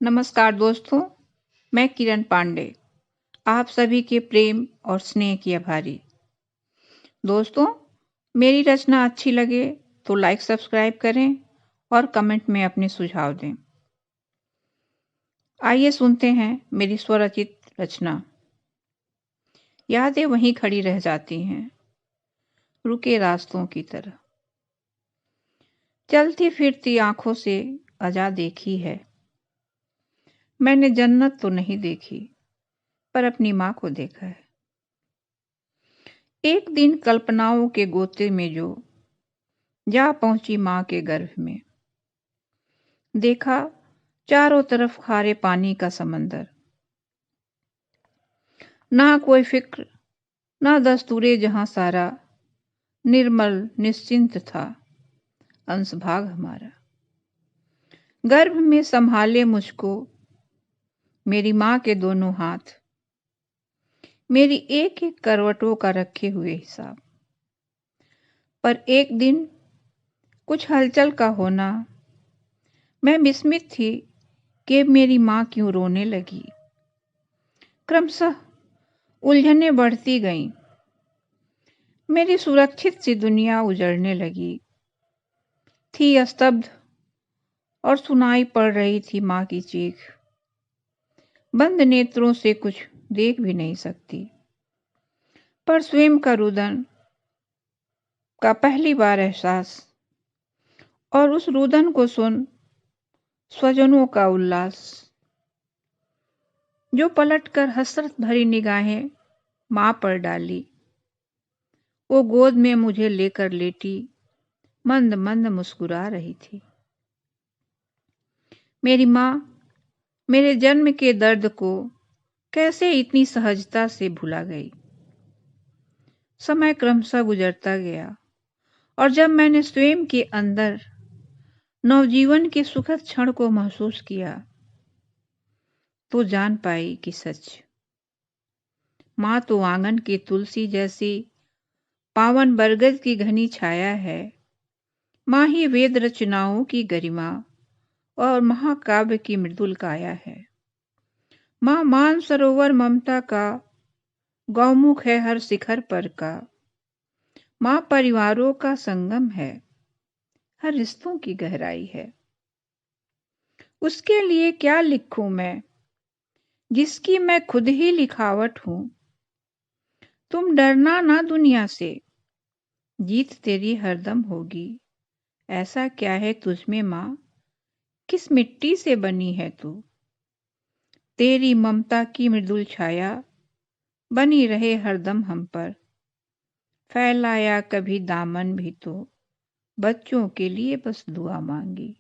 नमस्कार दोस्तों, मैं किरण पांडे, आप सभी के प्रेम और स्नेह की आभारी। दोस्तों, मेरी रचना अच्छी लगे तो लाइक सब्सक्राइब करें और कमेंट में अपने सुझाव दें। आइए सुनते हैं मेरी स्वरचित रचना। यादें वहीं खड़ी रह जाती हैं, रुके रास्तों की तरह। चलती फिरती आंखों से अजा देखी है। मैंने जन्नत तो नहीं देखी, पर अपनी माँ को देखा है। एक दिन कल्पनाओं के गोते में जो जा पहुंची माँ के गर्भ में, देखा चारों तरफ खारे पानी का समंदर। ना कोई फिक्र, ना दस्तूरे, जहां सारा निर्मल निश्चिंत था अंशभाग हमारा। गर्भ में संभाले मुझको मेरी माँ के दोनों हाथ, मेरी एक एक करवटों का रखे हुए हिसाब। पर एक दिन कुछ हलचल का होना, मैं विस्मित थी कि मेरी माँ क्यों रोने लगी। क्रमशः उलझनें बढ़ती गईं, मेरी सुरक्षित सी दुनिया उजड़ने लगी थी। स्तब्ध और सुनाई पड़ रही थी माँ की चीख। बंद नेत्रों से कुछ देख भी नहीं सकती, पर स्वयं का रुदन का पहली बार एहसास, और उस रुदन को सुन स्वजनों का उल्लास, जो पलटकर हसरत भरी निगाहें माँ पर डाली। वो गोद में मुझे लेकर लेटी मंद मंद मुस्कुरा रही थी। मेरी माँ मेरे जन्म के दर्द को कैसे इतनी सहजता से भुला गई। समय क्रमशः गुजरता गया, और जब मैंने स्वयं के अंदर नवजीवन के सुखद क्षण को महसूस किया, तो जान पाई कि सच माँ तो आंगन की तुलसी जैसी पावन बरगद की घनी छाया है। माँ ही वेद रचनाओं की गरिमा और महाकाव्य की मृदुल काया है। माँ मान सरोवर ममता का गौमुख है हर शिखर पर का। माँ परिवारों का संगम है, हर रिश्तों की गहराई है। उसके लिए क्या लिखूं मैं, जिसकी मैं खुद ही लिखावट हूं। तुम डरना ना दुनिया से, जीत तेरी हरदम होगी। ऐसा क्या है तुझमें माँ, किस मिट्टी से बनी है तू। तेरी ममता की मृदुल छाया बनी रहे हरदम हम पर। फैलाया कभी दामन भी तो बच्चों के लिए बस दुआ मांगी।